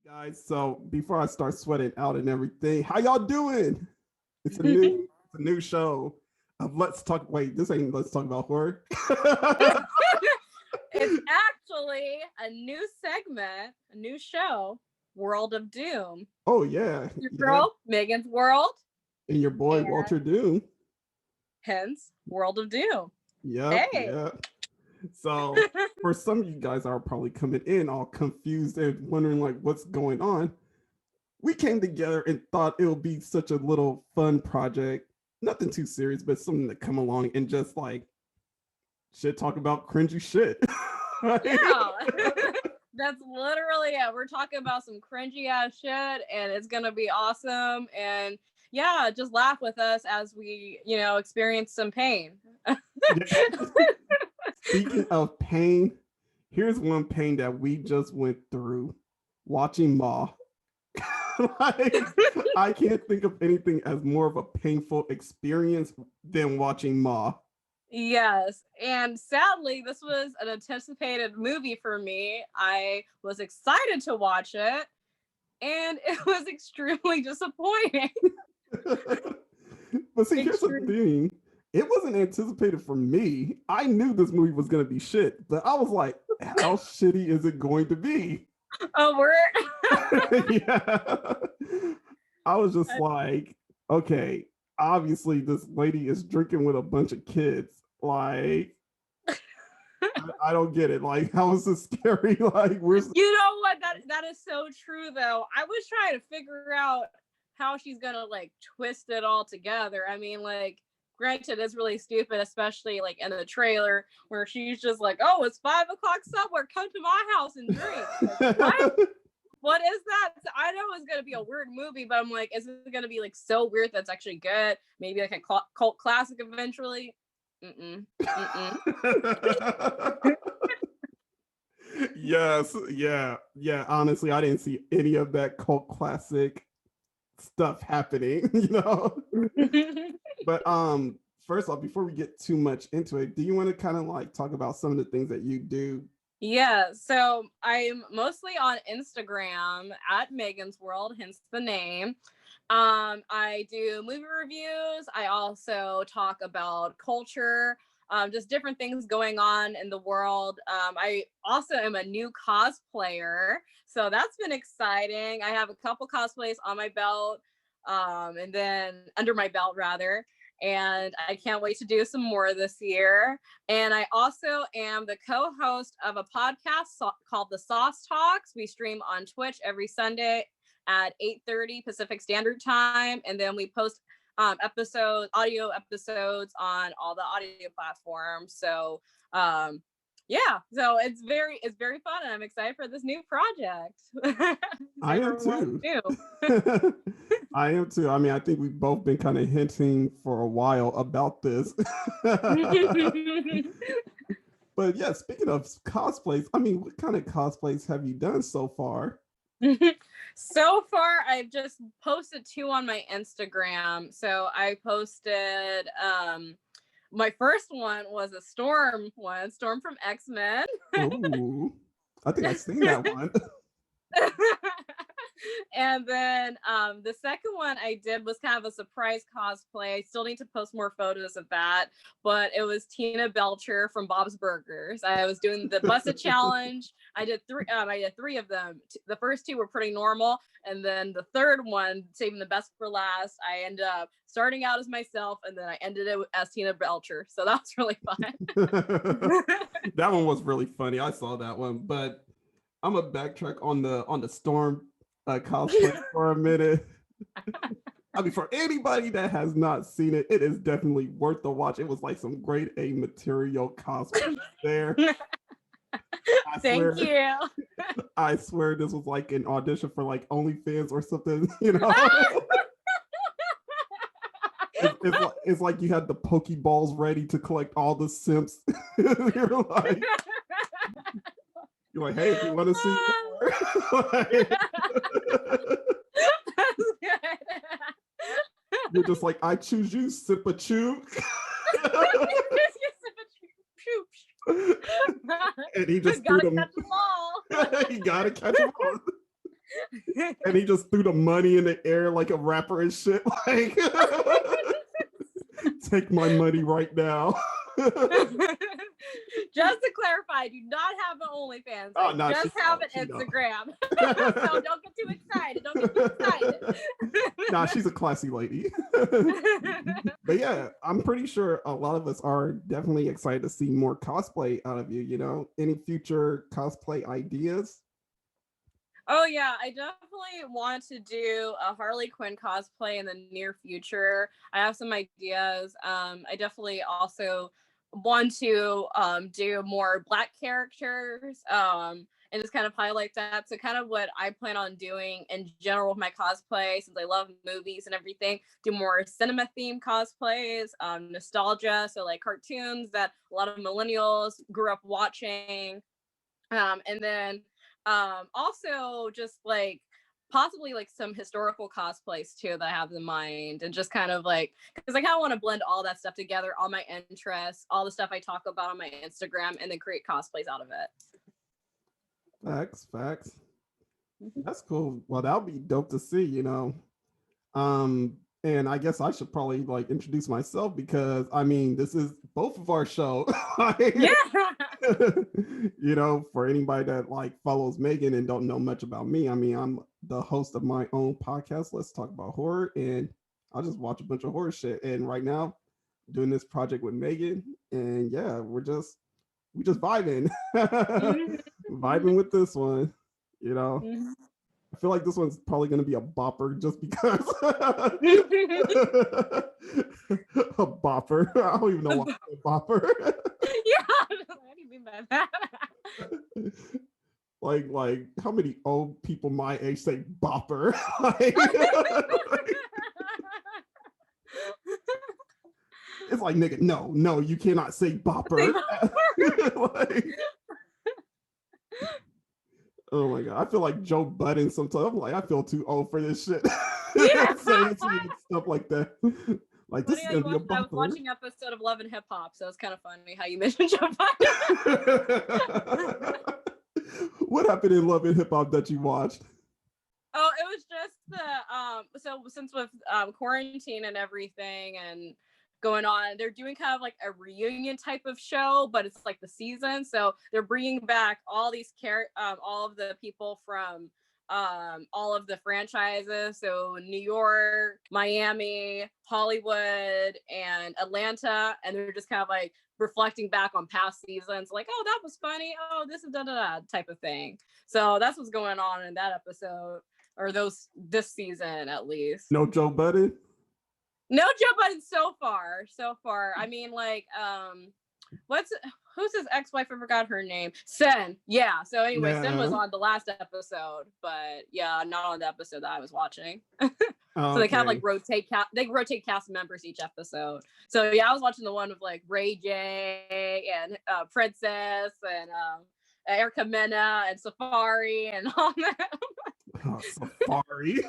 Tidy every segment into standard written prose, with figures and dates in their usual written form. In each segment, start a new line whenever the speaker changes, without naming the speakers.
Guys, so before I start sweating out and everything, how y'all doing? It's a new show of Let's Talk. Wait, this ain't Let's Talk About Horror.
It's actually a new segment, a new show, World of Doom.
Oh yeah,
Your girl, Meaganzworld,
and your boy Walterdoom.
Hence, World of Doom.
Yep,
Hey.
yeah. So for some of you guys are probably coming in all confused and wondering like what's going on. We came together and thought it would be such a little fun project, nothing too serious, but something to come along and just like talk about cringy shit.
Yeah. That's literally it. We're talking about some cringy ass shit and it's gonna be awesome. And yeah, just laugh with us as we, experience some pain.
Speaking of pain, here's one pain that we just went through watching Ma. I can't think of anything as more of a painful experience than watching Ma.
Yes, and sadly, this was an anticipated movie for me. I was excited to watch it, and it was extremely disappointing.
But see, here's the thing. It wasn't anticipated for me. I knew this movie was going to be shit, but I was like, how shitty is it going to be?
Oh, word?
Yeah. I was just like, okay, obviously this lady is drinking with a bunch of kids. Like, I don't get it. Like, how is this scary? Like, where's...
You know what? That is so true, though. I was trying to figure out how she's going to, like, twist it all together. I mean, like, granted, it's really stupid, especially like in the trailer where she's just like, "Oh, it's 5 o'clock somewhere. Come to my house and drink." Like, what? What is that? So I know it's gonna be a weird movie, but I'm like, is it gonna be like so weird that's actually good? Maybe like a cult classic eventually.
Yes, yeah. Honestly, I didn't see any of that cult classic stuff happening, But first off, before we get too much into it, do you want to kind of like talk about some of the things that you do?
Yeah, so I'm mostly on Instagram at Meaganzworld, hence the name. I do movie reviews. I also talk about culture, just different things going on in the world. I also am a new cosplayer, so that's been exciting. I have a couple cosplays on my belt, and then under my belt rather. And I can't wait to do some more this year. And I also am the co-host of a podcast called The Sauce Talks. We stream on Twitch every Sunday at 8:30 Pacific Standard Time. And then we post audio episodes on all the audio platforms. So yeah, so it's very fun and I'm excited for this new project.
I am too. I am too. I mean, I think we've both been kind of hinting for a while about this. But yeah, speaking of cosplays, I mean, what kind of cosplays have you done so far?
So far, I've just posted 2 on my Instagram. So I posted my first one was a Storm from X-Men.
Ooh, I think I've seen that one.
And then the second one I did was kind of a surprise cosplay. I still need to post more photos of that, but it was Tina Belcher from Bob's Burgers. I was doing the Busted Challenge. I did 3 of them. The first 2 were pretty normal, and then the third one, saving the best for last, I ended up starting out as myself, and then I ended it as Tina Belcher. So that was really fun.
That one was really funny. I saw that one, but I'm gonna backtrack on the Storm cosplay for a minute. I mean, for anybody that has not seen it, it is definitely worth the watch. It was like some grade A material cosplay there.
Thank you.
I swear this was like an audition for like OnlyFans or something, It's like you had the Pokeballs ready to collect all the simps. You're like, hey, if you want to see more. You're just like, I choose you, Sip-a-choo. And he just
gotta catch them all.
He gotta catch them all. And he just threw the money in the air like a rapper and shit. Like, take my money right now.
Just to clarify, I do not have an OnlyFans.
Oh,
I
no,
just have an Instagram. So don't get too excited. Don't get too excited.
Nah, she's a classy lady. But yeah, I'm pretty sure a lot of us are definitely excited to see more cosplay out of you. You know, any future cosplay ideas?
Oh yeah, I definitely want to do a Harley Quinn cosplay in the near future. I have some ideas. I definitely also want to do more Black characters and just kind of highlight that. So kind of what I plan on doing in general with my cosplay, since I love movies and everything, do more cinema themed cosplays, nostalgia, so like cartoons that a lot of millennials grew up watching, and then also just like possibly like some historical cosplays too that I have in mind, and just kind of like, because I kind of want to blend all that stuff together, all my interests, all the stuff I talk about on my Instagram, and then create cosplays out of it.
Facts. That's cool. Well, that'll be dope to see, you know. And I guess I should probably like introduce myself, because I mean, this is both of our show.
Yeah.
You know, for anybody that like follows Megan and don't know much about me, I mean, I'm the host of my own podcast, Let's Talk About Horror, and I'll just watch a bunch of horror shit. And right now, doing this project with Megan, and yeah, we just vibing, vibing with this one, you know. I feel like this one's probably going to be a bopper just because. A bopper. I don't even know why a bopper.
Yeah, what do you mean by that?
Like how many old people my age say bopper? It's like, nigga, no, you cannot say bopper. Like, oh my god, I feel like Joe Budden sometimes. I'm like, I feel too old for this shit.
Yeah.
Saying stuff like that. Like, this is gonna be a bopper.
I was watching an episode of Love and Hip Hop, so it's kind of funny how you mentioned Joe Budden.
What happened in Love and Hip Hop that you watched?
Oh, it was just the so since with quarantine and everything and going on, they're doing kind of like a reunion type of show, but it's like the season, so they're bringing back all these all of the people from all of the franchises, so New York, Miami, Hollywood, and Atlanta, and they're just kind of like reflecting back on past seasons, like, oh, that was funny, oh, this is da type of thing. So that's what's going on in that episode, or this season at least.
No Joe Budden?
No Joe Budden so far. I mean, like, who's his ex-wife? I forgot her name. Sen. Yeah. So anyway, yeah. Sen was on the last episode, but yeah, not on the episode that I was watching. So they kind of like rotate cast members each episode. So yeah, I was watching the one with like Ray J and Princess and Erica Mena and Safari and all that.
Oh, Safari.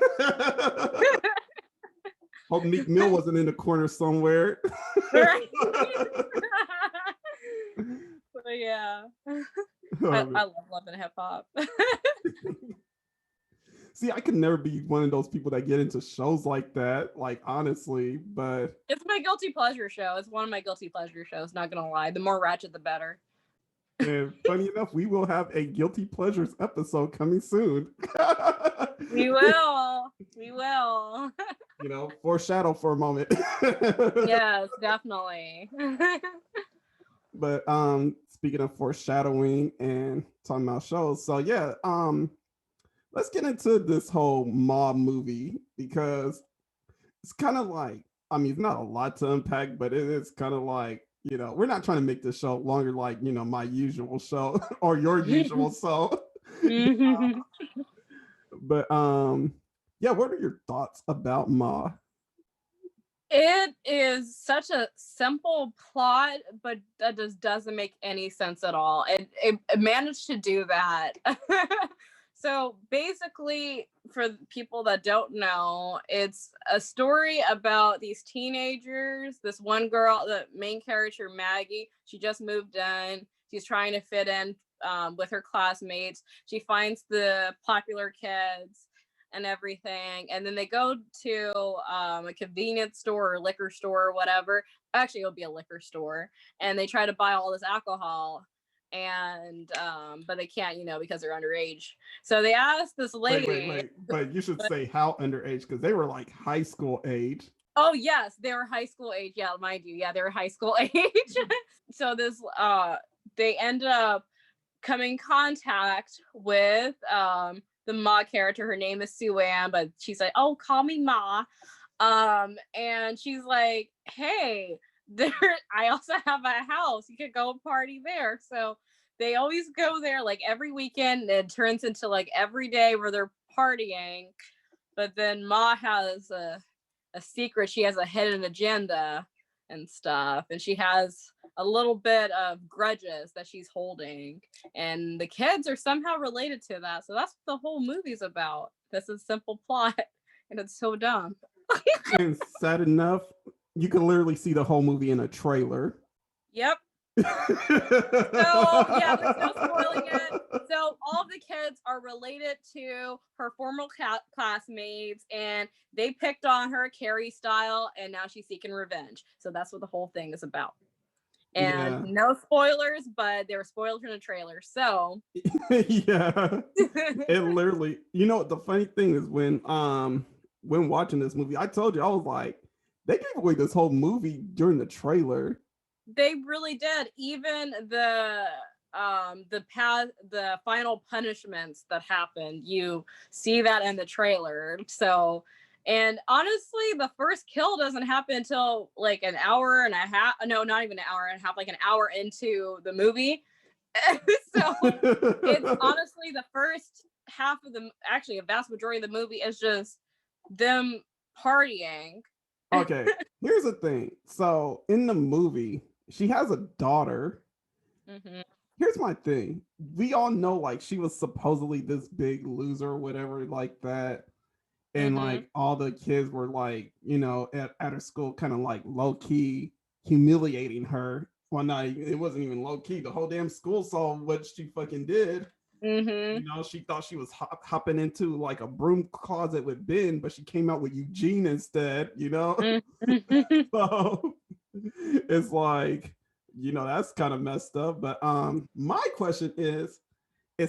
Hope Meek Mill wasn't in the corner somewhere.
Right. So yeah, I love and hip hop.
See, I could never be one of those people that get into shows like that, like, honestly, but
it's my guilty pleasure show. It's one of my guilty pleasure shows, not gonna lie. The more ratchet, the better.
And funny enough, we will have a guilty pleasures episode coming soon.
We will.
You know, foreshadow for a moment.
Yes, definitely.
But speaking of foreshadowing and talking about shows, so yeah, let's get into this whole Mob movie, because it's kind of like, I mean, it's not a lot to unpack, but it is kind of like, you know, we're not trying to make this show longer like, you know, my usual show or your usual show. But yeah, what are your thoughts about Ma?
It is such a simple plot, but that just doesn't make any sense at all. It managed to do that. So basically, for people that don't know, it's a story about these teenagers. This one girl, the main character, Maggie, she just moved in. She's trying to fit in with her classmates. She finds the popular kids. and everything. And then they go to a convenience store or liquor store or whatever. Actually, it'll be a liquor store. And they try to buy all this alcohol. And but they can't, because they're underage. So they asked this lady.
Wait. But you should say how underage, because they were like high school age.
Oh yes, they were high school age. Yeah, mind you, yeah, they were high school age. So this they end up coming in contact with the Ma character. Her name is Sue Ann, but she's like, oh, call me Ma. And she's like, hey, I also have a house. You could go party there. So they always go there like every weekend. It turns into like every day where they're partying. But then Ma has a secret. She has a hidden agenda and stuff. And she has a little bit of grudges that she's holding. And the kids are somehow related to that. So that's what the whole movie's about. This is simple plot. And it's so dumb.
And sad enough, you can literally see the whole movie in a trailer.
Yep. So yeah, there's no spoiling it. So all the kids are related to her former classmates, and they picked on her Carrie style, and now she's seeking revenge. So that's what the whole thing is about. And no spoilers, but they were spoiled from the trailer. So
yeah, it literally. The funny thing is when watching this movie, I told you I was like, they gave away this whole movie during the trailer.
They really did. Even the final punishments that happened, you see that in the trailer. So, and honestly, the first kill doesn't happen until like an hour and a half. No, not even an hour and a half, like an hour into the movie. So it's honestly the first half of actually a vast majority of the movie is just them partying.
Okay, here's the thing. So in the movie, she has a daughter.
Mm-hmm.
Here's my thing. We all know like she was supposedly this big loser or whatever like that. And like all the kids were like, at her school kind of like low key humiliating her. Well, no, it wasn't even low key. The whole damn school saw what she fucking did. She thought she was hopping into like a broom closet with Ben, but she came out with Eugene instead, So it's like, that's kind of messed up. But my question is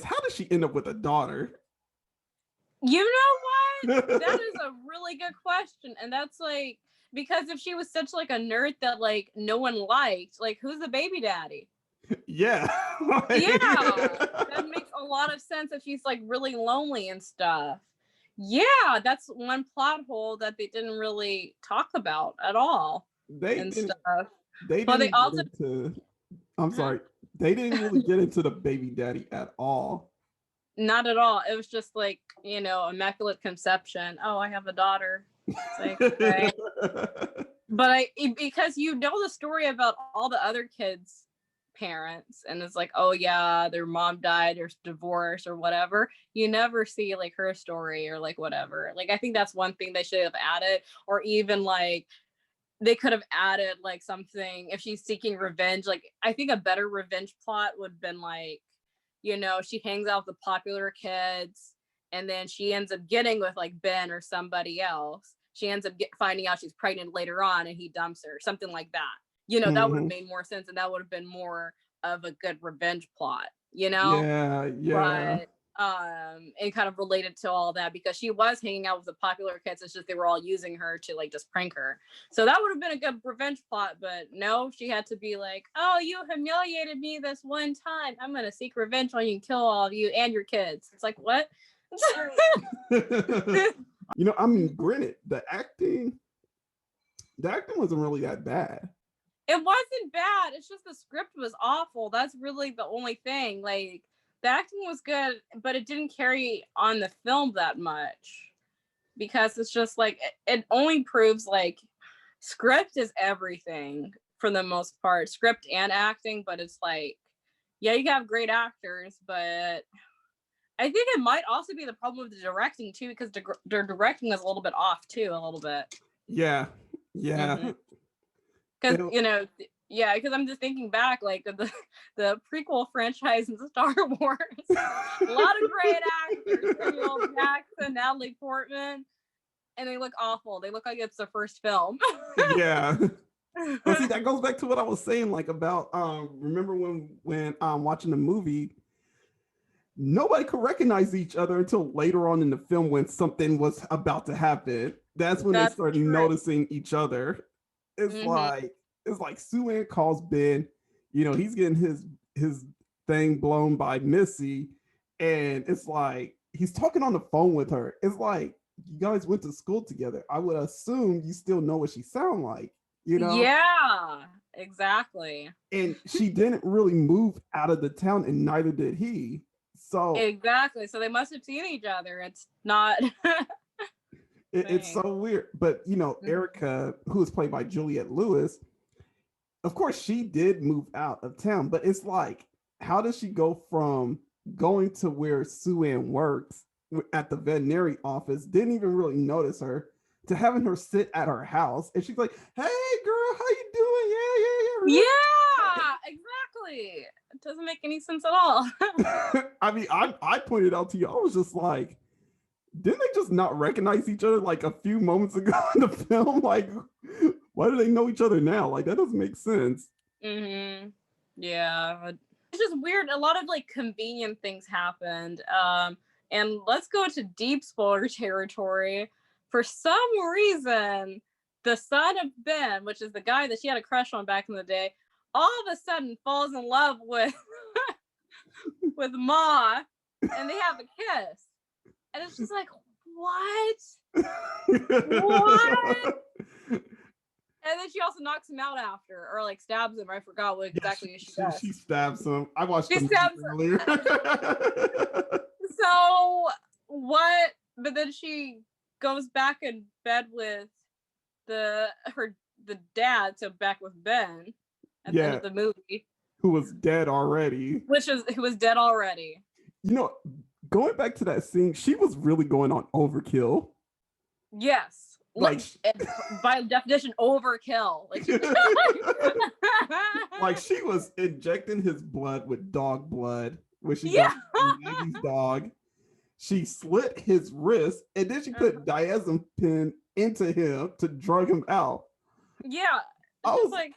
how did she end up with a daughter?
You know what? That is a really good question. And that's like, because if she was such like a nerd that like no one liked, like who's the baby daddy?
Yeah.
Yeah, that makes a lot of sense if she's like really lonely and stuff. Yeah, that's one plot hole that they didn't really talk about at all. They didn't
really get into the baby daddy at all.
Not at all. It was just like, immaculate conception. Oh, I have a daughter. It's like, okay. But because the story about all the other kids' parents, and it's like, oh yeah, their mom died or divorced or whatever. You never see like her story or like whatever. Like I think that's one thing they should have added, or even like they could have added like something if she's seeking revenge. Like I think a better revenge plot would have been like, she hangs out with the popular kids and then she ends up getting with like Ben or somebody else. She ends up finding out she's pregnant later on and he dumps her, something like that. That would have made more sense and that would have been more of a good revenge plot,
Yeah.
But and kind of related to all that because she was hanging out with the popular kids. It's just they were all using her to like just prank her. So that would have been a good revenge plot, but no, she had to be like, oh, you humiliated me this one time. I'm gonna seek revenge on you and kill all of you and your kids. It's like, what?
I mean, granted, the acting wasn't really that bad.
It wasn't bad. It's just the script was awful. That's really the only thing. Like the acting was good, but it didn't carry on the film that much because it's just like it only proves like script is everything for the most part, script and acting. But it's like, yeah, you have great actors, but I think it might also be the problem with the directing too, because their directing is a little bit off too, a little bit.
Yeah.
Because Yeah, because I'm just thinking back, like the prequel franchise in Star Wars. A lot of great actors: Samuel Jackson, Natalie Portman, and they look awful. They look like it's their first film.
Yeah. But see, that goes back to what I was saying, like about remember when watching the movie, nobody could recognize each other until later on in the film when something was about to happen. That's when they
That's
started
true.
noticing each other. It's like Sue-Ann calls Ben, he's getting his thing blown by Missy, and it's like he's talking on the phone with her. It's like you guys went to school together. I would assume you still know what she sound like,
Yeah, exactly.
And she didn't really move out of the town, and neither did he. So
exactly. So they must have seen each other. It's not.
it's so weird. But Erica, who is played by Juliette Lewis, of course she did move out of town, but it's like, how does she go from going to where Sue-Ann works at the veterinary office, didn't even really notice her, to having her sit at her house, and she's like, "Hey girl, how you doing?
Yeah, exactly. It doesn't make any sense at all.
I mean, I pointed out to you, I was just like, didn't they just not recognize each other like a few moments ago in the film? Like, why do they know each other now? Like, that doesn't make sense.
Yeah, it's just weird. A lot of like convenient things happened. And let's go to deep spoiler territory. For some reason, the son of Ben, which is the guy that she had a crush on back in the day, all of a sudden falls in love with with Ma, and they have a kiss. And it's just like, what? What? And then she also knocks him out after, or like stabs him. I forgot what exactly she does.
She stabs him. I watched the movie earlier.
So what? But then she goes back in bed with the dad, so back with Ben at the end of the movie,
who was dead already.
Who was dead already.
Going back to that scene, she was really going on overkill.
Yes. Like by definition, overkill.
Like she was injecting his blood with dog blood, which she got from Maggie's dog. She slit his wrist, and then she put diazepam into him to drug him out.
Yeah, I was like,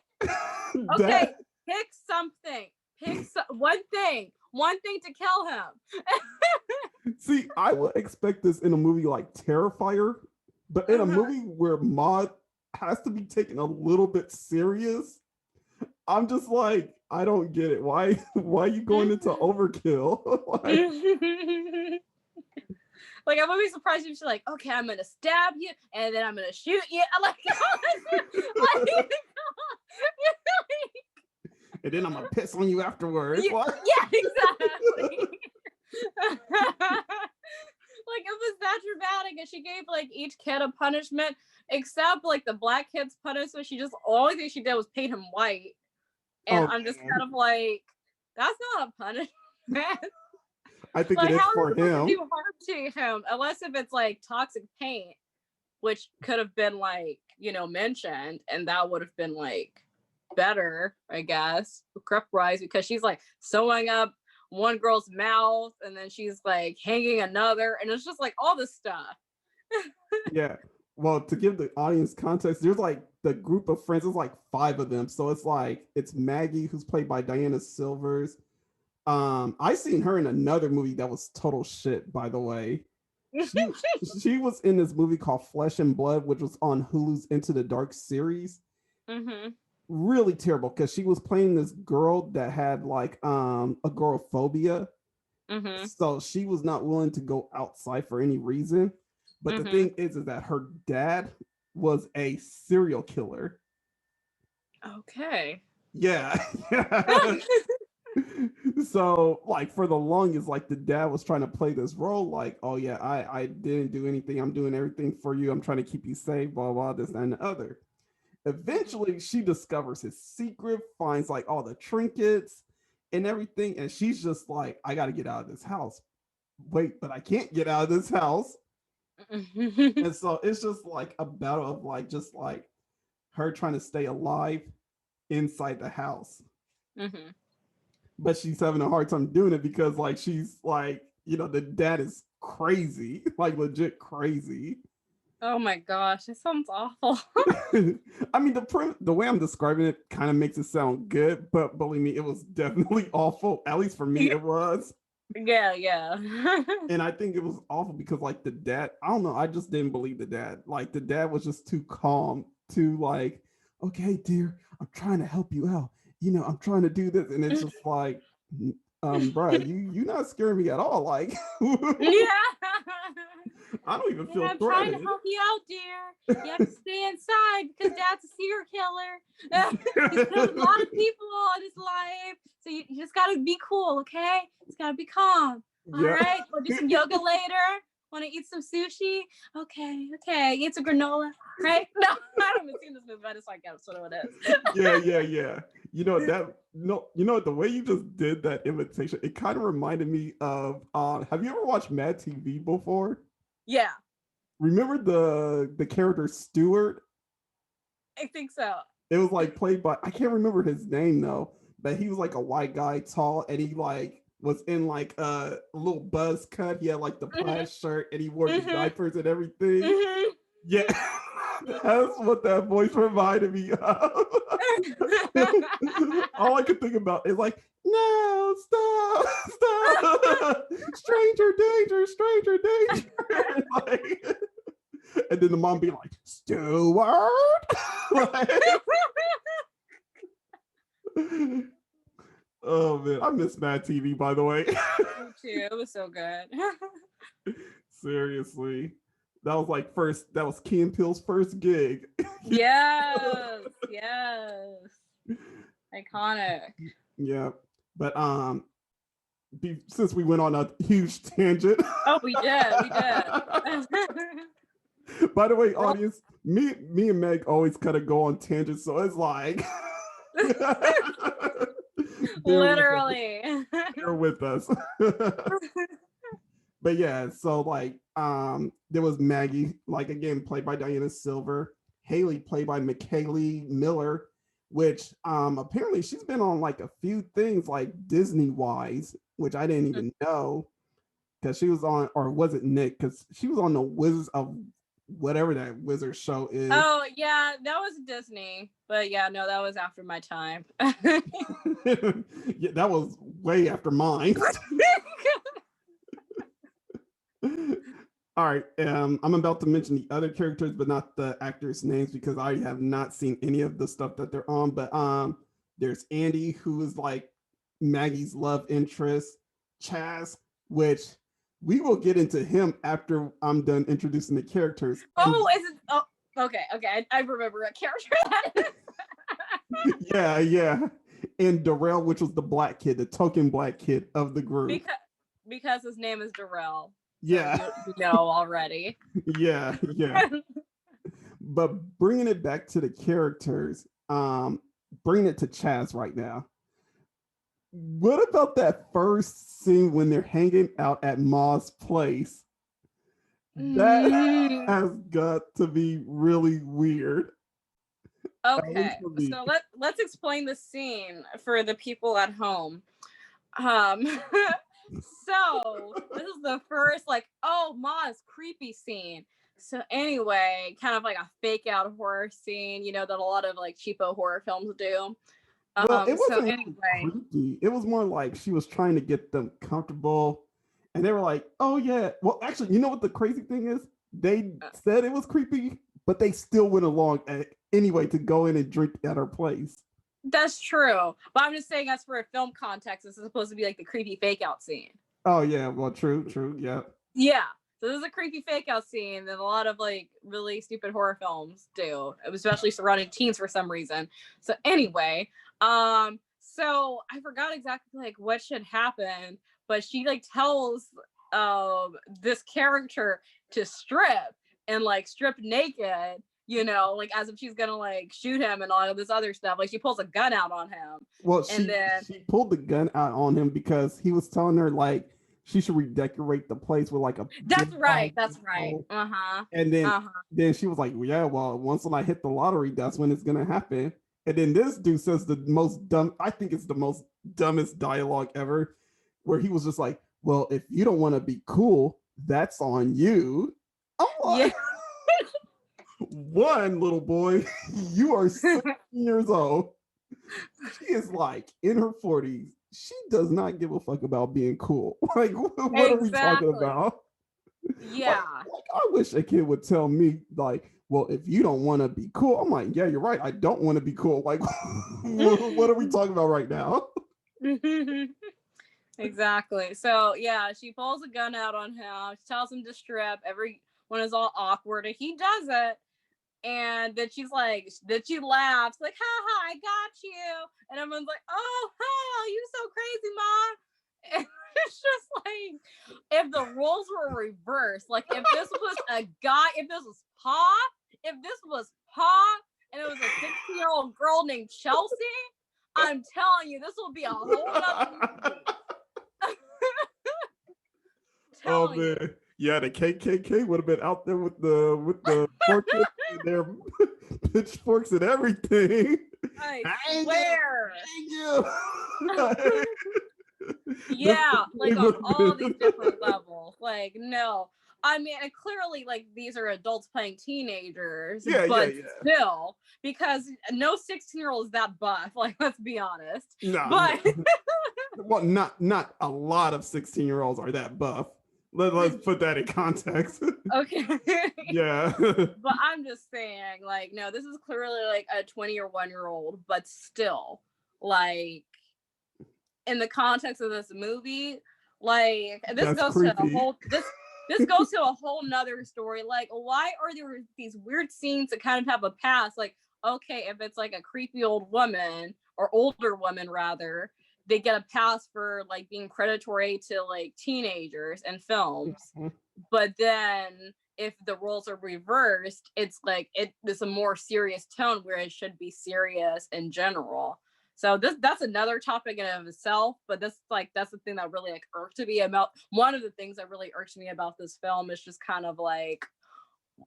okay, pick something. Pick one thing to kill him.
See, I would expect this in a movie like Terrifier, but in a movie where Maud has to be taken a little bit serious, I'm just like, I don't get it. Why are you going into overkill?
Like, I would be surprised if she's like, okay, I'm gonna stab you and then I'm gonna shoot you.
And then I'm gonna piss on you afterwards.
Yeah, exactly. Like, it was that dramatic, and she gave like each kid a punishment, except like the black kid's punishment. She just, only thing she did was paint him white, and I'm just kind of like, that's not a punishment.
I think like, it is for him.
Do harm to him, unless if it's like toxic paint, which could have been like, mentioned, and that would have been like better, I guess, correct-wise, because she's like sewing up one girl's mouth, and then she's like hanging another, and it's just like all this stuff.
Yeah. Well, to give the audience context, there's like the group of friends, there's like 5 of them. So it's like, it's Maggie, who's played by Diana Silvers. I seen her in another movie that was total shit, by the way. She was in this movie called Flesh and Blood, which was on Hulu's Into the Dark series. Really terrible, because she was playing this girl that had like agoraphobia. So she was not willing to go outside for any reason. But the thing is that her dad was a serial killer.
Okay.
Yeah. So like for the longest, like the dad was trying to play this role like, oh yeah, I didn't do anything, I'm doing everything for you, I'm trying to keep you safe, blah blah, this and the other. Eventually she discovers his secret, finds like all the trinkets and everything, and she's just like, I gotta get out of this house. Wait, but I can't get out of this house. And so it's just like a battle of like, just like her trying to stay alive inside the house.
Mm-hmm.
But she's having a hard time doing it because like she's like, the dad is crazy, like legit crazy.
Oh my gosh, it sounds awful.
I mean, the way I'm describing it kind of makes it sound good, but believe me, it was definitely awful. At least for me, it was.
Yeah.
And I think it was awful because like the dad, I don't know, I just didn't believe the dad. Like the dad was just too calm, too like, okay, dear, I'm trying to help you out. I'm trying to do this, and it's just like, bruh, you not scaring me at all. Like,
Yeah.
I don't even feel
I'm trying
threatened.
to help you out, dear. You have to stay inside because Dad's a serial killer. He's killed a lot of people in his life. So you just gotta be cool, okay? Just gotta be calm. All right. We'll do some yoga later. Want to eat some sushi? Okay. Eat some granola, right? No, I haven't seen this movie, but I just like that's what it is.
Yeah. The way you just did that imitation, it kind of reminded me of have you ever watched Mad TV before?
Yeah,
Remember the character Stewart?
I think so.
It was like played by, I can't remember his name though, but he was like a white guy, tall, and he like was in like a little buzz cut. He had like the plaid shirt and he wore the diapers and everything. Yeah. That's what that voice reminded me of. All I could think about is like, no, stop, stranger danger, like, and then the mom be like, Stewart. Like, oh man, I miss Mad TV, by the way.
Me too. It was so good.
Seriously. That was Key and Peele's first gig.
Yes. Iconic.
Yeah. But since we went on a huge tangent.
Oh, we did.
By the way, audience, me and Meg always kind of go on tangents, so it's like
literally.
Bear with us. But yeah, so like there was Maggie, like again, played by Diana Silver, Haley played by McKaylee Miller, which apparently she's been on like a few things like Disney wise, which I didn't even know, because she was on, or was it Nick? Because she was on the Wizards of whatever that wizard show is.
Oh yeah, that was Disney, but yeah, no, that was after my time.
Yeah, that was way after mine. All right, I'm about to mention the other characters, but not the actors' names because I have not seen any of the stuff that they're on. But there's Andy, who is like Maggie's love interest, Chaz, which we will get into him after I'm done introducing the characters.
Oh, is it? Oh, okay. I remember what character that is.
Yeah. And Darrell, which was the black kid, the token black kid of the group.
Because his name is Darrell.
Yeah.
So you know already.
Yeah. But bringing it back to the characters, bringing it to Chaz right now. What about that first scene when they're hanging out at Ma's place? That has got to be really weird.
Okay, so let's explain the scene for the people at home. So this is the first like, oh, Ma's creepy scene. So anyway, kind of like a fake out horror scene, that a lot of like cheapo horror films do.
Well, it wasn't
anyway,
creepy. It was more like she was trying to get them comfortable, and they were like, "Oh yeah." Well, actually, you know what the crazy thing is? They said it was creepy, but they still went along anyway to go in and drink at her place.
That's true, but I'm just saying, as for a film context, this is supposed to be like the creepy fake out scene.
Oh yeah, well, true, yeah.
Yeah. So this is a creepy fake out scene that a lot of like really stupid horror films do, especially surrounding teens for some reason. So anyway, so I forgot exactly like what should happen, but she like tells this character to strip and like strip naked, like as if she's gonna like shoot him and all of this other stuff. Like she pulls a gun out on him.
Well, she pulled the gun out on him because he was telling her like she should redecorate the place with like a.
That's right.
And then she was like, yeah, well, once when I hit the lottery, that's when it's gonna happen. And then this dude says the most dumb, I think it's the most dumbest dialogue ever, where he was just like, well, if you don't want to be cool, that's on you. I'm
Yeah.
like, one little boy, you are 16 years old. She is like in her 40s. She does not give a fuck about being cool. Like, what are we talking about?
Yeah.
Like, I wish a kid would tell me, like, well, if you don't want to be cool, I'm like, yeah, you're right. I don't want to be cool. Like, what are we talking about right now?
Exactly. So yeah, she pulls a gun out on him. She tells him to strip. Everyone is all awkward, and he does it. And then she laughs like, "Ha ha, I got you!" And everyone's like, "Oh hell, you so crazy, mom!" And it's just like, if the roles were reversed, like if this was a guy, if this was Pa, and it was a 16-year-old girl named Chelsea, I'm telling you, this will be a whole nother movie.
Oh man, yeah, the KKK would have been out there with the forklifts and their pitchforks and everything.
I swear. Yeah, like on all these different levels. Like, no. I mean, and clearly, like, these are adults playing teenagers, but still, because no 16-year-old is that buff. Like, let's be honest.
No,
but
well, not a lot of 16-year-olds are that buff. Let's put that in context.
Okay.
Yeah.
But I'm just saying, like, no, this is clearly like a 20 or 1-year-old, but still, like, in the context of this movie, like, this goes to a whole this goes to a whole nother story. Like, why are there these weird scenes that kind of have a past? Like, okay, if it's like a creepy old woman or older woman rather, they get a pass for like being predatory to like teenagers in films. Mm-hmm. But then if the roles are reversed, it's like it's a more serious tone where it should be serious in general. So that's another topic in and of itself, but that's the thing that really like irked me about, one of the things that really irked me about this film is just kind of like,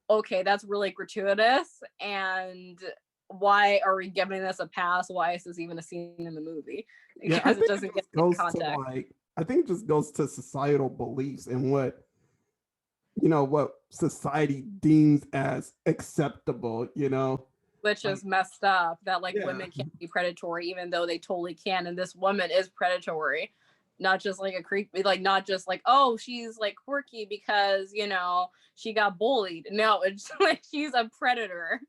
okay, that's really gratuitous, and why are we giving this a pass? Why is this even a scene in the movie? Because it doesn't get context.
I think it just goes to societal beliefs and what society deems as acceptable,
which is messed up, that like women can't be predatory even though they totally can, and this woman is predatory, not just like a creepy, like not just like, oh, she's like quirky because she got bullied. No, it's like she's a predator.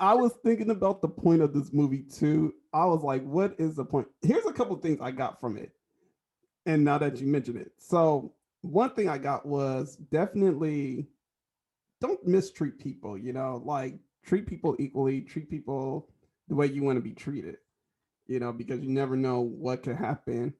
I was thinking about the point of this movie too. I was like, what is the point? Here's a couple of things I got from it, and now that you mention it, so one thing I got was definitely don't mistreat people, like treat people equally, treat people the way you want to be treated, because you never know what could happen.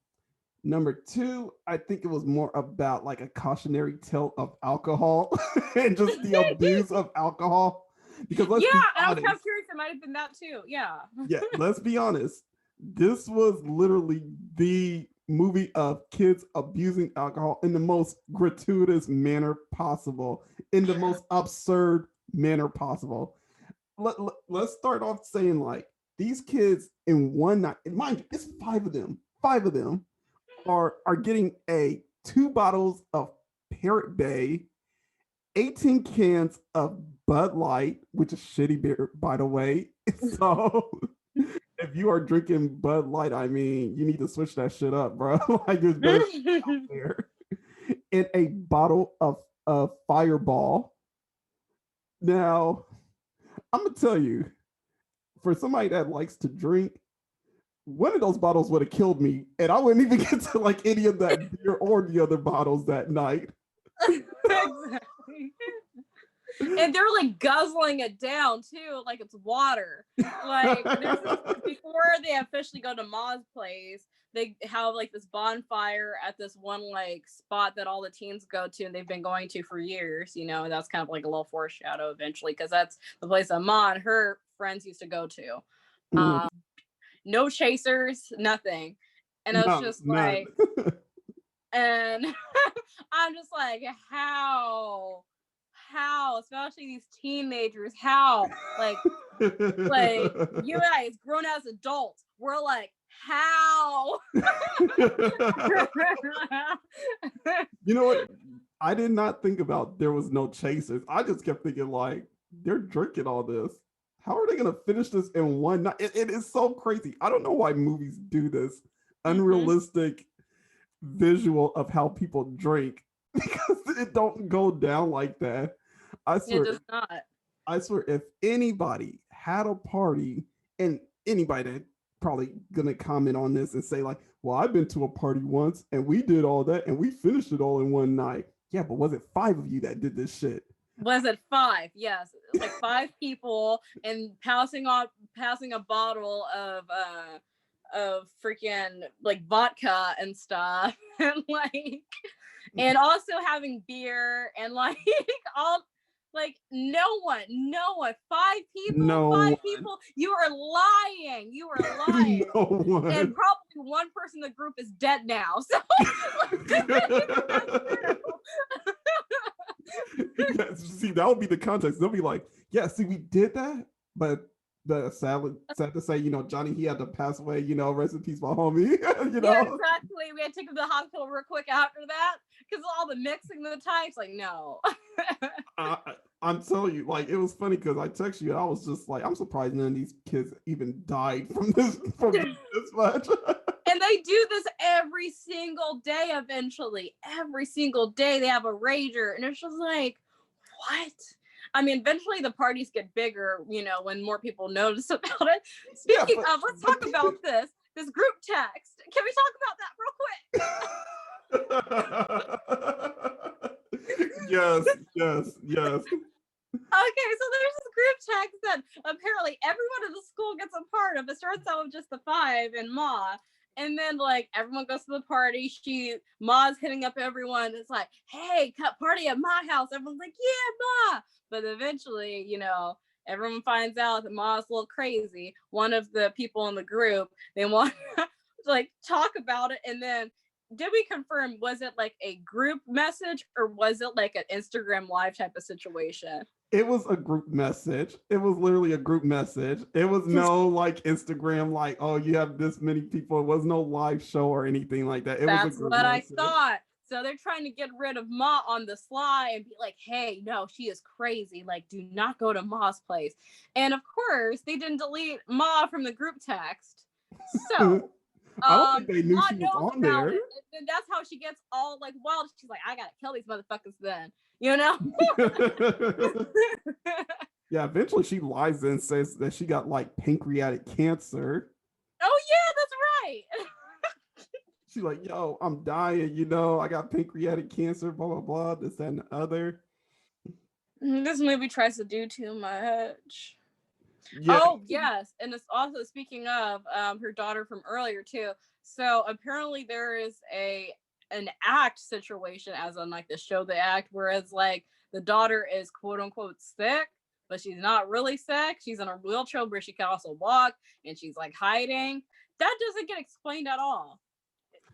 Number two, I think it was more about like a cautionary tale of alcohol and just the abuse of alcohol. Because I was kind of
curious, it might have been that too. Yeah.
Yeah, let's be honest. This was literally the movie of kids abusing alcohol in the most gratuitous manner possible, in the most absurd manner possible. Let's start off saying like these kids in one night, and mind you, it's five of them are getting 2 bottles of Parrot Bay, 18 cans of Bud Light, which is shitty beer, by the way. So if you are drinking Bud Light, I mean, you need to switch that shit up, bro. Like there's better shit out there. And a bottle of Fireball. Now, I'm gonna tell you, for somebody that likes to drink, one of those bottles would have killed me, and I wouldn't even get to like any of that beer or the other bottles that night.
Exactly. And they're like guzzling it down too, like it's water. Like before they officially go to Ma's place, they have like this bonfire at this one like spot that all the teens go to, and they've been going to for years. And that's kind of like a little foreshadow eventually, because that's the place that Ma and her friends used to go to. No chasers, nothing, and it was just like, and I'm just like, how, especially these teenagers, how, like, Like, you guys, grown as adults, we're like, how?
You know what? I did not think about there was no chasers. I just kept thinking like they're drinking all this. How are they gonna finish this in one night? It is so crazy. I don't know why movies do this unrealistic visual of how people drink because it don't go down like that. I
It
swear,
does not.
I swear, if anybody had a party, and anybody that probably gonna comment on this and say like, "Well, I've been to a party once and we did all that and we finished it all in one night." Yeah, but was it 5 of you that did this shit?
Was it 5? Yes, like 5 people and passing a bottle of freaking like vodka and stuff, and like, and also having beer and like all. Like no one, 5 people,
No
5
one.
people. You are lying. You are lying.
No one.
And probably one person in the group is dead now. So
yeah, see, that would be the context. They'll be like, "Yeah, see, we did that, but the sad to say, Johnny, he had to pass away. Rest in peace, my homie."
Yeah, exactly. We had to take him to the hospital real quick after that because all the mixing the types. Like, no.
I'm telling you, like, it was funny because I texted you. I was just like, I'm surprised none of these kids even died from this much.
And they do this every single day. Eventually, every single day they have a rager, and it's just like, what? I mean, eventually the parties get bigger, when more people notice about it. Speaking of, let's talk about this group text. Can we talk about that real quick?
Yes.
Okay, so there's this group text that apparently everyone in the school gets a part of. It starts out with just the 5 and Ma. And then like everyone goes to the party. Ma's hitting up everyone. It's like, hey, party at my house. Everyone's like, yeah, Ma. But eventually, everyone finds out that Ma's a little crazy. One of the people in the group, they want to like talk about it. And then did we confirm, was it like a group message or was it like an Instagram live type of situation?
It was a group message. It was literally a group message. It was no like Instagram, like, oh, you have this many people. It was no live show or anything like that.
That's
was a group
what
message.
I thought. So they're trying to get rid of Ma on the sly and be like, hey, no, she is crazy. Like, do not go to Ma's place. And of course, they didn't delete Ma from the group text. So
I don't think they knew
Ma
she was on there.
And that's how she gets all like wild. She's like, I gotta kill these motherfuckers then.
Yeah, eventually she lies and says that she got like pancreatic cancer.
Oh yeah, that's right.
She's like, yo, I'm dying, I got pancreatic cancer, blah, blah, blah, this, that, and the other.
This movie tries to do too much.
Yeah.
Oh, yes. And it's also, speaking of her daughter from earlier, too. So apparently there is an act situation, as on like the show The Act, whereas like the daughter is quote unquote sick, but she's not really sick. She's in a wheelchair where she can also walk, and she's like hiding. That doesn't get explained at all.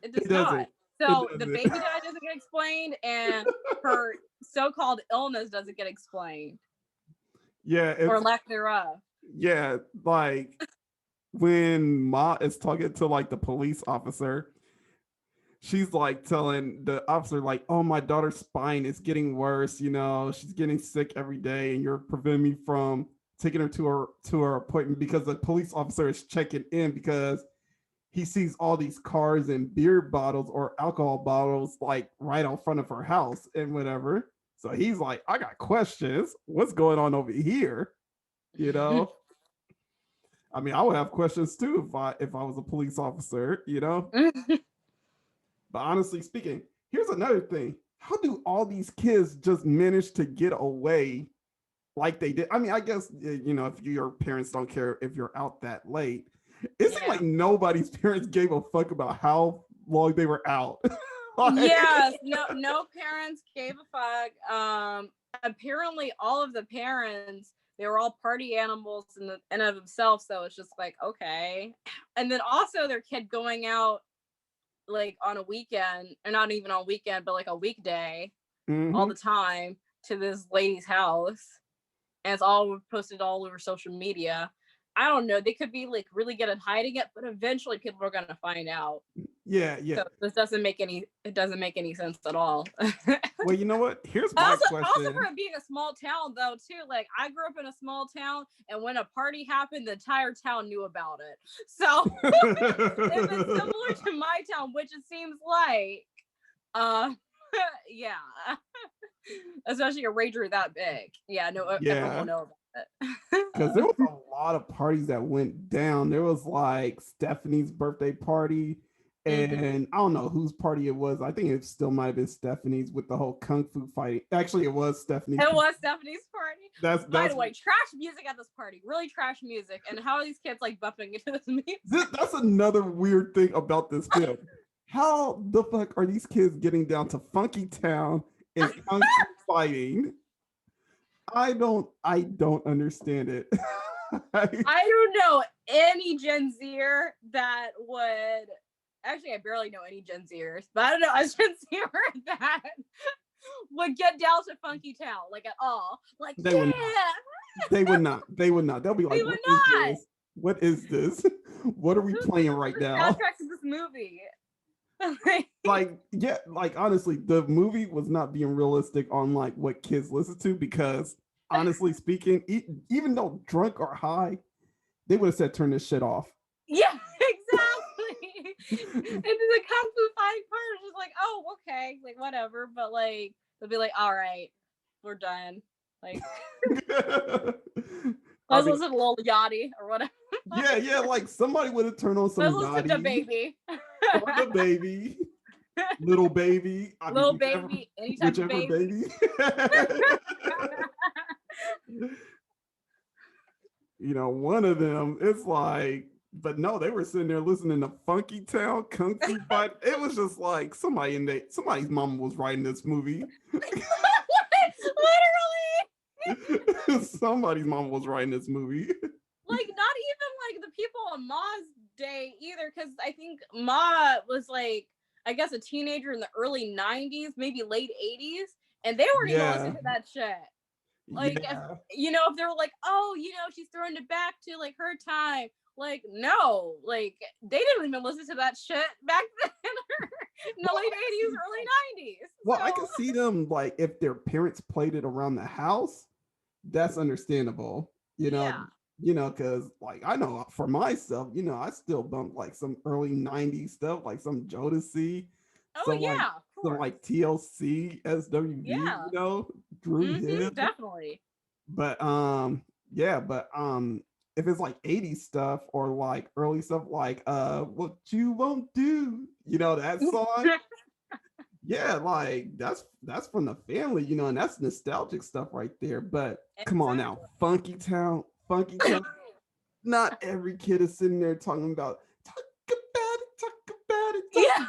It does not. So the baby die doesn't get explained, and her so-called illness doesn't get explained.
Yeah.
Or lack thereof.
Yeah, like when Ma is talking to like the police officer, she's like telling the officer like, oh, my daughter's spine is getting worse, she's getting sick every day and you're preventing me from taking her to her appointment, because the police officer is checking in because he sees all these cars and beer bottles or alcohol bottles like right out front of her house and whatever. So he's like, I got questions. What's going on over here? I mean, I would have questions too if I was a police officer, But honestly speaking, here's another thing. How do all these kids just manage to get away like they did? I mean, I guess, if your parents don't care if you're out that late, it seemed like nobody's parents gave a fuck about how long they were out.
Yes, no parents gave a fuck. Apparently all of the parents, they were all party animals in and of themselves, so it's just like, okay. And then also their kid going out like on a weekend, or not even on a weekend, but like a weekday, all the time to this lady's house. and it's all posted all over social media. I don't know. They could be like really good at hiding it, but eventually people are gonna find out.
Yeah.
So this doesn't make any sense at all.
Well, you know what? Here's my question.
Also for it being a small town though too, like I grew up in a small town, and when a party happened, the entire town knew about it. So if it's similar to my town, which it seems like, yeah, especially a rager that big, yeah, no, everyone will know about it.
Because there was a lot of parties that went down. There was like Stephanie's birthday party, and I don't know whose party it was. I think it still might have been Stephanie's with the whole kung fu fighting. Actually, it was Stephanie's.
It was Stephanie's party.
That's
by the way, trash music at this party. Really trash music. And how are these kids like bumping into this music?
That's another weird thing about this film. How the fuck are these kids getting down to Funky Town and kung fu fighting? I don't understand it.
I don't know any Gen Zer that would. Actually, I barely know any Gen Zers, but I don't know a Gen Zer that would get down to Funky Town like at all. Like
they would not. They'll be like, what is this? What are we playing right now?
Soundtrack to this movie.
Like honestly, the movie was not being realistic on like what kids listen to, because honestly speaking, even though drunk or high, they would have said turn this shit off.
Yeah, exactly. And then the kung fu fighting part is just like, oh, okay, like whatever, but like they'll be like, all right, we're done. Like let's listen to Lil Yachty or whatever.
Yeah, like somebody would have turned on some
Let's listen to Baby.
The Baby. Little Baby.
Little Baby, any type of baby.
You know, one of them, it's like, but no, they were sitting there listening to Funky Town, Kung Fu Fight. It was just like somebody's mama was writing this movie.
Literally.
Somebody's mama was writing this movie.
Like not even like the people on Ma's day either, because I think Ma was like, I guess, a teenager in the early 90s, maybe late 80s, and they weren't even listening to that shit. Like, if they were like, oh, she's throwing it back to like her time. Like, no, like they didn't even listen to that shit back then in the late 80s, early 90s.
Well, I can see them like if their parents played it around the house, that's understandable, because like I know for myself, I still bump like some early 90s stuff, like some Jodeci.
Oh, yeah.
Some like TLC, SWV, Drew Hill.
Definitely.
But if it's like 80s stuff or like early stuff like What You Won't Do, that song. Yeah, like that's from the family, and that's nostalgic stuff right there. But come on now, Funky Town. Not every kid is sitting there talking about talk about it.
Yeah.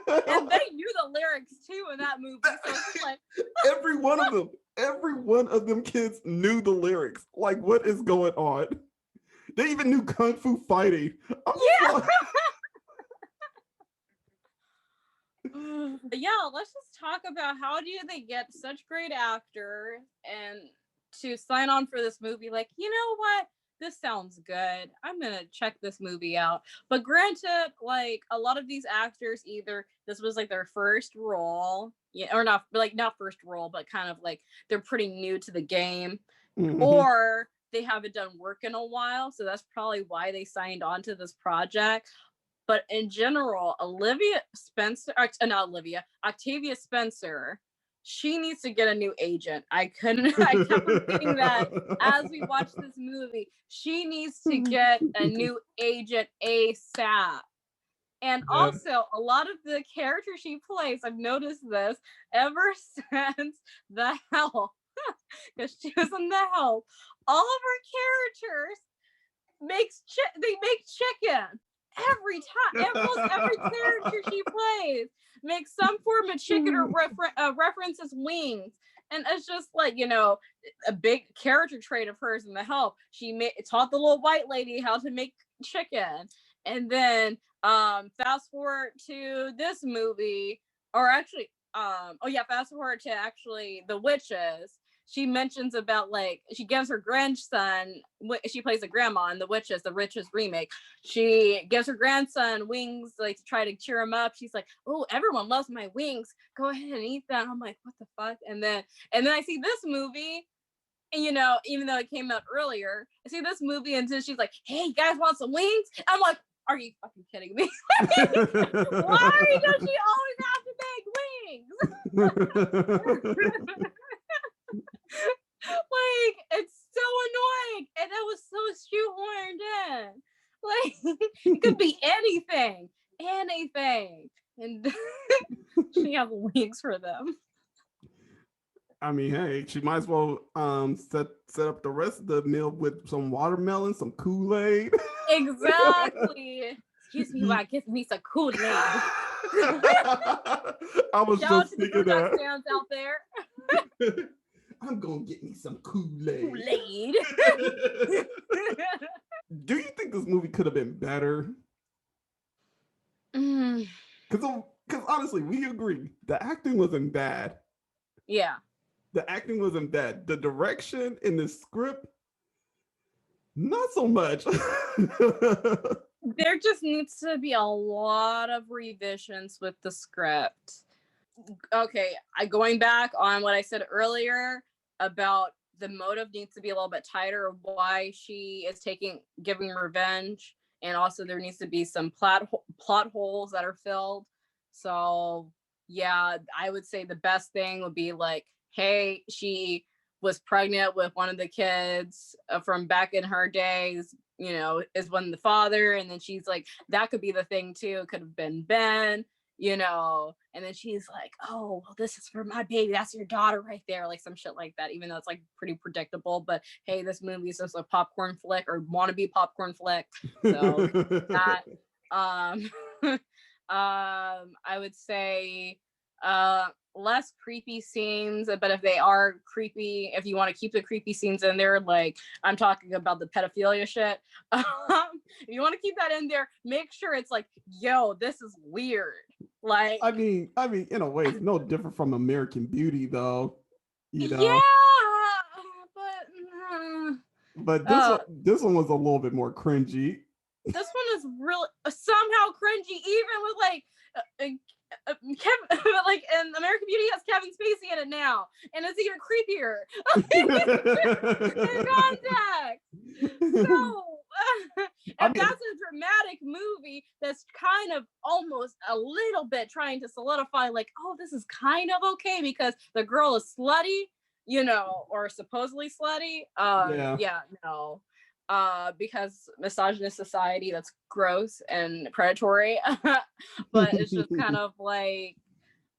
And they knew the lyrics too in that movie. So it's like
every one of them kids knew the lyrics. Like, what is going on? They even knew kung fu fighting.
Yeah, let's just talk about how do they get such great actors and to sign on for this movie. Like, you know what? This sounds good. I'm gonna check this movie out. But granted, like a lot of these actors, either this was like their first role, or not first role, but kind of like they're pretty new to the game, or they haven't done work in a while. So that's probably why they signed on to this project. But in general, Octavia Spencer, she needs to get a new agent. I kept repeating that as we watched this movie. She needs to get a new agent ASAP. And also, a lot of the characters she plays, I've noticed this ever since The Help, because she was in The Help. All of her characters make chicken. Every time, almost every character she plays makes some form of chicken or references wings, and it's just like a big character trait of hers in The Help. She taught the little white lady how to make chicken, and then fast forward to this movie, or actually, fast forward to actually The Witches. she mentions about like she gives her grandson, she plays a grandma in The Witches, the Witches remake. She gives her grandson wings like to try to cheer him up. She's like, "Oh, everyone loves my wings. Go ahead and eat that." I'm like, "What the fuck?" And then I see this movie, and you know, even though it came out earlier, I see this movie and then she's like, "Hey, you guys want some wings?" I'm like, "Are you fucking kidding me?" Why does she always have to make wings? Like, it's so annoying, and it was so shoehorned in. Like, it could be anything, and she has wings for them.
I mean, hey, she might as well set up the rest of the meal with some watermelon, some Kool-Aid.
Exactly. Excuse me while I get me some Kool-Aid.
I was
Shout out
just
to the
thinking
Boondocks
that.
fans out there.
I'm gonna get me some Kool-Aid.
Kool-Aid.
Do you think this movie could have been better? Because honestly, we agree the acting wasn't bad.
Yeah.
The acting wasn't bad. The direction in the script, not so much.
There just needs to be a lot of revisions with the script. Okay, going back on what I said earlier about the motive needs to be a little bit tighter of why she is giving revenge, and also there needs to be some plot holes that are filled. So yeah, I would say the best thing would be like, hey, she was pregnant with one of the kids from back in her days, you know, is one the father, and then she's like, that could be the thing too. It could have been Ben, you know, and then she's like, "Oh, well, this is for my baby. That's your daughter right there," like some shit like that. Even though it's like pretty predictable, but hey, this movie is just a popcorn flick or wannabe popcorn flick. So that, I would say, less creepy scenes, but if they are creepy, if you want to keep the creepy scenes in there, like I'm talking about the pedophilia shit, if you want to keep that in there, make sure it's like, yo, this is weird. Like,
I mean, in a way, it's no different from American Beauty, though. You know.
Yeah,
But this one was a little bit more cringy.
This one is really somehow cringy, even with like Kevin, like in American Beauty has Kevin Spacey in it now, and it's even creepier in context. So if that's a dramatic movie that's kind of almost a little bit trying to solidify, like, oh, this is kind of okay because the girl is slutty, you know, or supposedly slutty. No. Because misogynist society, that's gross and predatory. But it's just kind of like,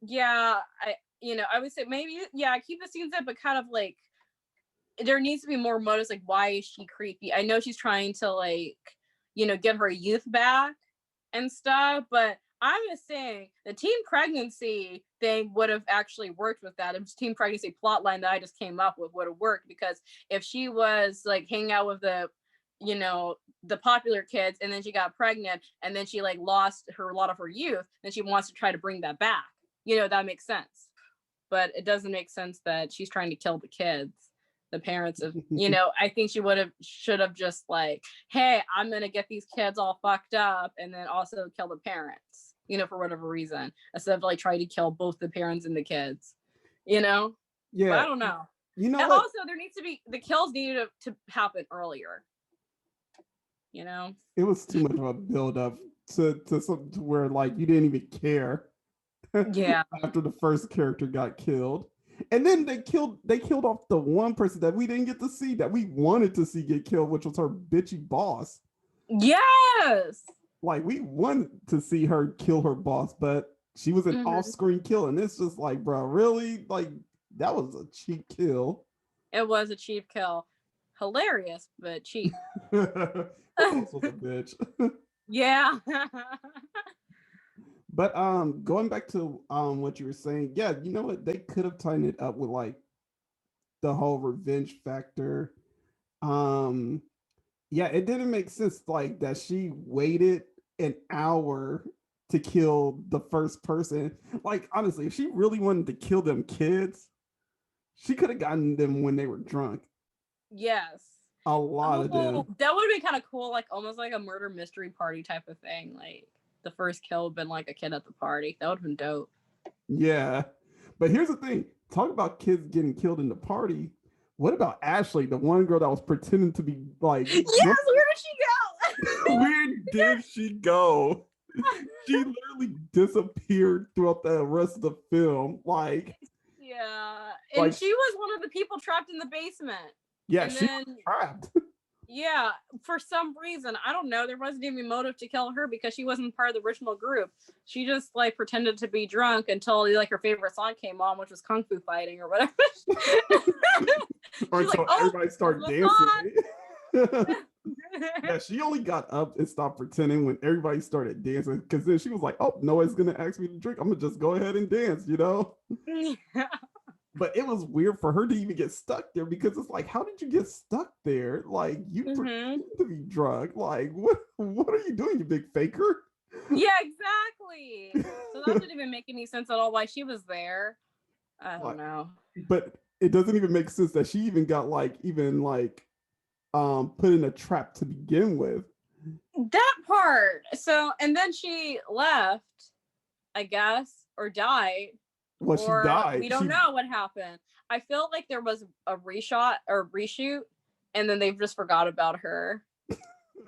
yeah, I would say maybe, yeah, keep the scenes in, but kind of like there needs to be more motives, like why is she creepy? I know she's trying to, like, you know, get her youth back and stuff, but I'm just saying the teen pregnancy thing would have actually worked with that. If teen pregnancy plotline that I just came up with would have worked, because if she was like hanging out with the, you know, the popular kids, and then she got pregnant, and then she like lost a lot of her youth, then she wants to try to bring that back. You know, that makes sense. But it doesn't make sense that she's trying to kill the kids, the parents of, you know. I think she should have just like, hey, I'm gonna get these kids all fucked up and then also kill the parents, you know, for whatever reason, instead of like trying to kill both the parents and the kids, you know.
Yeah,
but I don't know.
You know,
and
what?
Also there needs to be, the kills needed to happen earlier, you know.
It was too much of a build up to where like you didn't even care.
Yeah.
After the first character got killed. And then they killed off the one person that we didn't get to see, that we wanted to see get killed, which was her bitchy boss.
Yes.
Like, we wanted to see her kill her boss, but she was an off-screen kill, and it's just like, bro, really? Like, that was a cheap kill.
It was a cheap kill. Hilarious, but cheap.
Her boss was a bitch.
Yeah.
But going back to what you were saying, yeah, you know what? They could have tightened it up with like the whole revenge factor. Yeah, it didn't make sense like that she waited an hour to kill the first person. Like, honestly, if she really wanted to kill them kids, She could have gotten them when they were drunk.
Yes.
A lot of them.
That would have been kind of cool, like almost like a murder mystery party type of thing. Like the first kill would have been like a kid at the party. That would have been dope.
Yeah. But here's the thing. Talk about kids getting killed in the party. What about Ashley, the one girl that was pretending to be like...
Yes, where did she go?
Where did she go? She literally disappeared throughout the rest of the film. Like...
Yeah. And like, she was one of the people trapped in the basement.
Yeah,
and
she was trapped.
Yeah, for some reason, I don't know, there wasn't even motive to kill her because she wasn't part of the original group. She just like pretended to be drunk until like her favorite song came on, which was Kung Fu Fighting or whatever.
Or until like, everybody started dancing. Yeah, she only got up and stopped pretending when everybody started dancing, because then she was like, oh, no one's gonna ask me to drink, I'm gonna just go ahead and dance, you know? Yeah. But it was weird for her to even get stuck there, because it's like, how did you get stuck there? Like, you pretend to be drunk. Like, what are you doing, you big faker?
Yeah, exactly. So that didn't even make any sense at all why she was there. I don't know. But
it doesn't even make sense that she even got put in a trap to begin with.
That part. So, and then she left, I guess, or died.
Well, she died.
We don't know what happened. I feel like there was a reshot or reshoot, and then they've just forgot about her.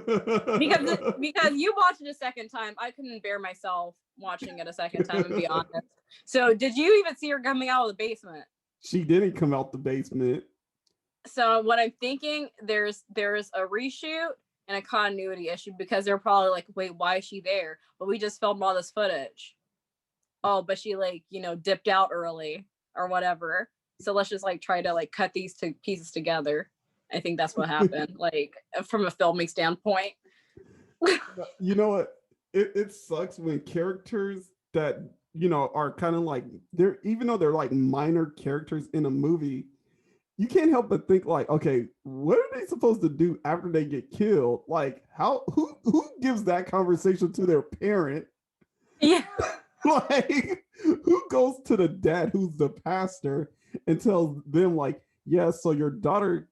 because you watched it a second time. I couldn't bear myself watching it a second time, and be honest. So, did you even see her coming out of the basement?
She didn't come out the basement.
So what I'm thinking, there's a reshoot and a continuity issue, because they're probably like, wait, why is she there? But we just filmed all this footage. Oh, but she dipped out early or whatever. So let's just try to cut these two pieces together. I think that's what happened, from a filming standpoint.
You know what? It sucks when characters that, are kind of they're, even though they're minor characters in a movie, you can't help but think okay, what are they supposed to do after they get killed? Who gives that conversation to their parent?
Yeah.
Who goes to the dad who's the pastor and tells them yeah, so your daughter,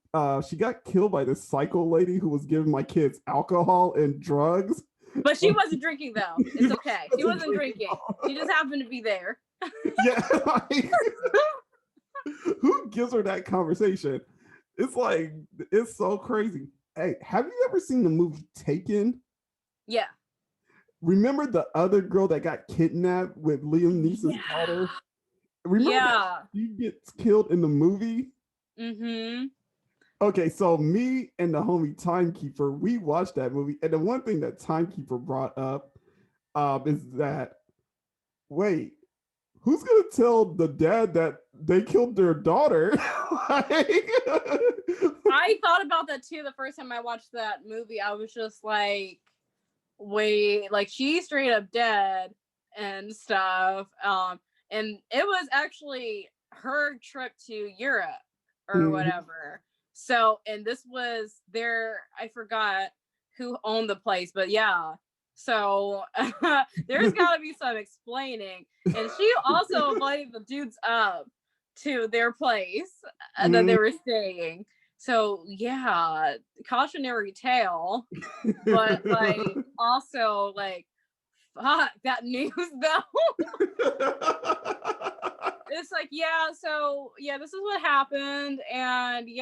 she got killed by this psycho lady who was giving my kids alcohol and drugs.
But she wasn't drinking though. It's okay. She wasn't drinking. She just happened to be there.
Yeah. Who gives her that conversation? It's so crazy. Hey, have you ever seen the movie Taken?
Yeah.
Remember the other girl that got kidnapped with Liam Neeson's daughter? Remember she gets killed in the movie?
Mm-hmm.
Okay, so me and the homie Timekeeper, we watched that movie, and the one thing that Timekeeper brought up is that, wait, who's gonna tell the dad that they killed their daughter?
I thought about that too the first time I watched that movie. I was just like, wait, she's straight up dead and stuff. And it was actually her trip to Europe or whatever. So, and this was I forgot who owned the place, but yeah. So there's got to be some explaining. And she also invited the dudes up to their place that they were staying. So yeah, cautionary tale, but also fuck that news though. It's this is what happened, and we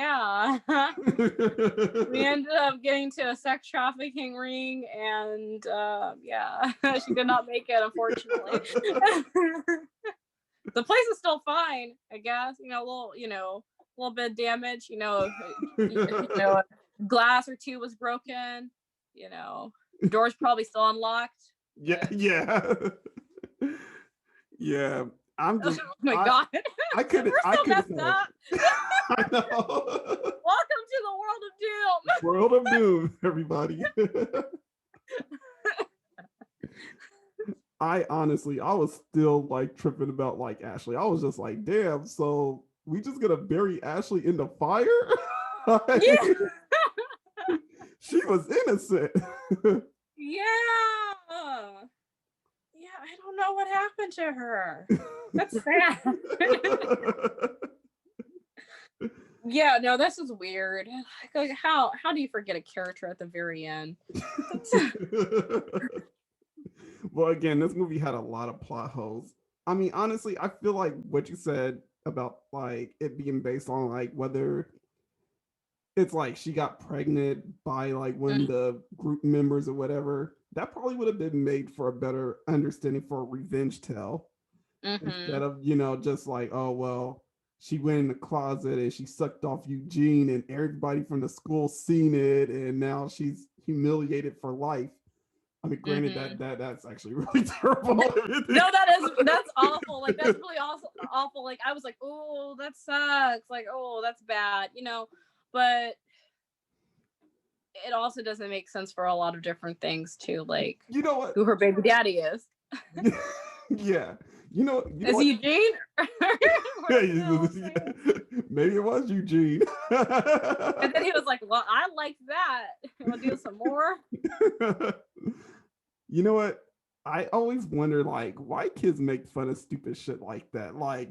ended up getting to a sex trafficking ring, and she did not make it, unfortunately. The place is still fine, I guess. A little bit of damage. A glass or two was broken. Doors probably still unlocked.
Yeah. I'm just.
Oh my god!
I couldn't.
We're so messed up.
I know.
Welcome to the world of doom.
World of doom, everybody. I was still tripping about Ashley. I was just damn. So we just gonna bury Ashley in the fire? She was innocent.
I don't know what happened to her. That's sad. Yeah, no, this is weird. Like, how do you forget a character at the very end?
Well, again, this movie had a lot of plot holes. I mean, honestly, I feel like what you said about like it being based on like whether it's like she got pregnant by like one of the group members or whatever, that probably would have been made for a better understanding for a revenge tale instead of, just like, oh, well, she went in the closet and she sucked off Eugene and everybody from the school seen it and now she's humiliated for life. I mean, granted that's actually really terrible.
No, that's awful. Like that's really awful. Like I was like, oh, that sucks. Like, oh, that's bad, but it also doesn't make sense for a lot of different things too, like
you know what?
who her baby daddy is.
Yeah. You know
is
what?
Eugene?
Maybe it was Eugene.
And then he was like, well, I like that. We'll do some more.
You know what? I always wonder, like, why kids make fun of stupid shit like that. Like,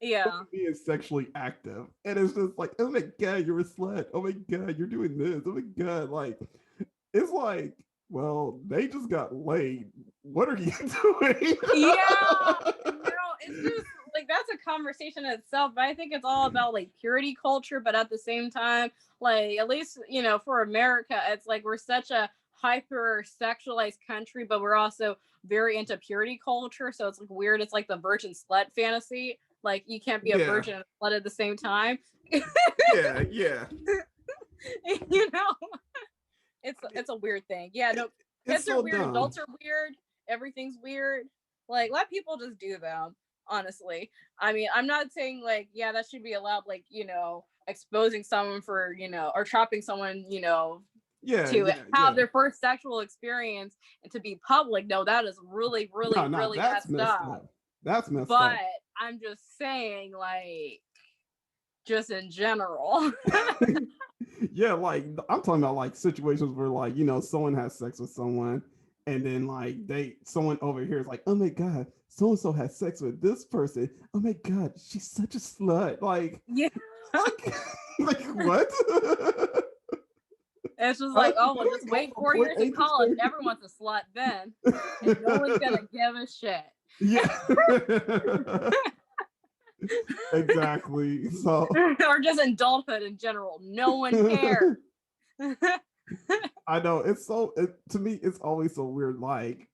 being sexually active. And it's just like, oh my God, you're a slut. Oh my God, you're doing this. Oh my God. Like, it's like, well, they just got laid. What are you doing?
Yeah. It's just like that's a conversation in itself, but I think it's all about like purity culture, but at the same time, like at least, for America, it's like we're such a hyper sexualized country, but we're also very into purity culture. So it's like weird. It's like the virgin slut fantasy. Like you can't be a virgin and a slut at the same time.
Yeah.
It's a weird thing. Yeah, no, kids are weird, adults are weird, everything's weird. Like let people just do them, honestly. I mean, I'm not saying like, yeah, that should be allowed, like, exposing someone for, or trapping someone, to have their first sexual experience and to be public. No, that is really, really, really messed up.
That's messed
up.
But
I'm just saying, like, just in general.
Yeah, like I'm talking about like situations where like, someone has sex with someone and then like someone over here is like, oh my God, so and so has sex with this person. Oh my God, she's such a slut. Like,
yeah.
Like what?
It's just like, oh, well, just wait 4 years in college. Everyone's a slut then. And no one's going to give a shit.
Yeah. Exactly. So,
or just adulthood in general. No one cares.
I know. To me, it's always so weird. Like,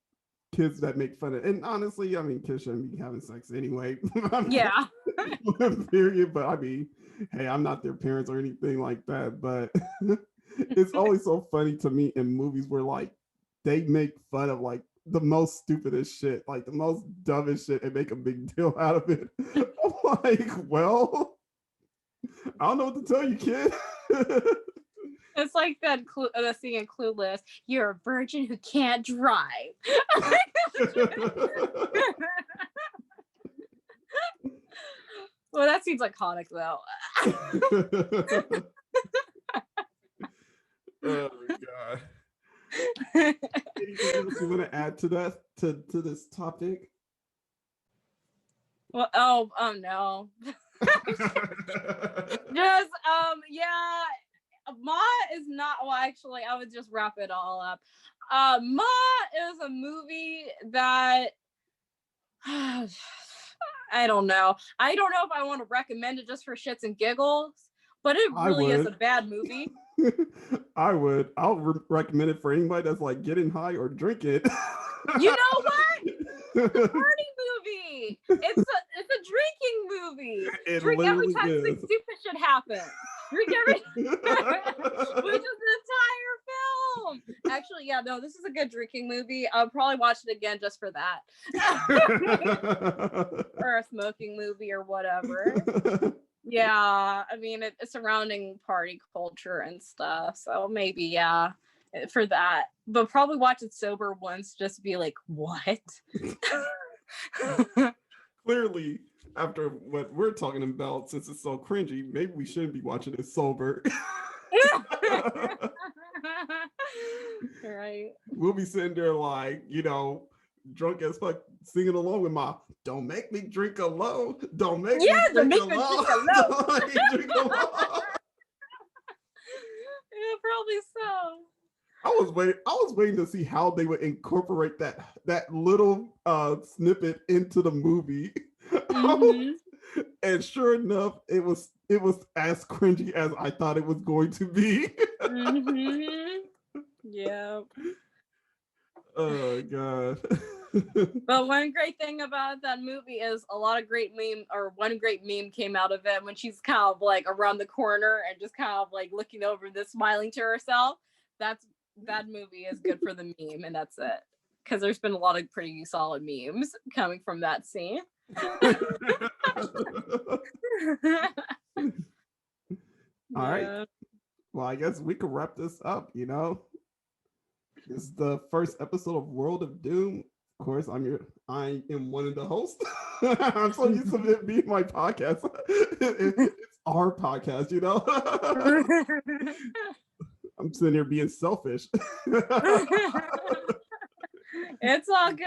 kids that make fun of, and honestly, I mean, kids shouldn't be having sex anyway.
Yeah.
Period. But I mean, hey, I'm not their parents or anything like that. But it's always so funny to me in movies where like they make fun of like the most stupidest shit, like the most dumbest shit, and make a big deal out of it. I'm like, well, I don't know what to tell you, kid.
It's like that scene in Clueless. You're a virgin who can't drive. Well, that seems iconic, though.
Oh my God. Anything else you want to add to that, to this topic?
Well, oh no. Just yeah. Ma is not, well, actually, I would just wrap it all up. Ma is a movie that I don't know. I don't know if I want to recommend it just for shits and giggles, but it really is a bad movie.
I would. I'll recommend it for anybody that's like getting high or drink it.
You know what? It's a party movie. It's a drinking movie. Drink every time something stupid shit happens. Drink every which is the entire film. Actually, yeah, no, this is a good drinking movie. I'll probably watch it again just for that. Or a smoking movie or whatever. Yeah, I mean, it's surrounding party culture and stuff, so maybe, yeah, for that. But probably watch it sober once, just to be like, what?
Clearly, after what we're talking about, since it's so cringy, maybe we shouldn't be watching it sober.
Right.
We'll be sitting there like, drunk as fuck, singing along with my "Don't make me drink alone, don't make
Yeah,
me
don't
drink
make me
alone,
drink alone."
don't make me drink alone."
Yeah, probably so.
I was waiting to see how they would incorporate that little snippet into the movie.
Mhm.
And sure enough, it was as cringy as I thought it was going to be.
Mhm. Yeah.
Oh god.
But one great thing about that movie is a lot of great one great meme came out of it when she's kind of like around the corner and just kind of like looking over this, smiling to herself. That movie is good for the meme, and that's it. Because there's been a lot of pretty solid memes coming from that scene.
All right. Well, I guess we could wrap this up, you know. This is the first episode of World of Doom. Of course, I am one of the hosts. I'm so used to it being my podcast. It's our podcast, you know. I'm sitting here being selfish.
It's all good.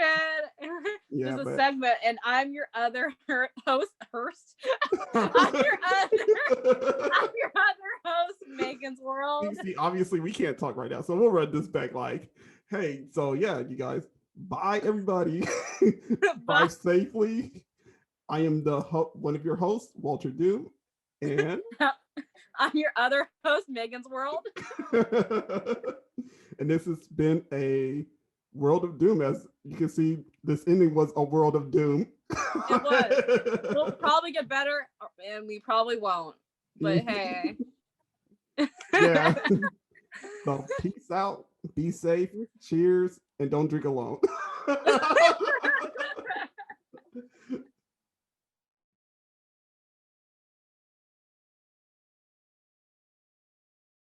Yeah,
There's a segment, and I'm your other host. I'm your other host, Meaganzworld.
See, obviously, we can't talk right now, so we'll run this back. Like, hey, so yeah, you guys, bye, everybody. Bye safely. I am one of your hosts, Walterdoom, and
I'm your other host, Meaganzworld.
And this has been a World of Doom. As you can see, this ending was a World of Doom.
It was. We'll probably get better, and we probably won't. But hey.
Yeah. So peace out, be safe, cheers, and don't drink alone.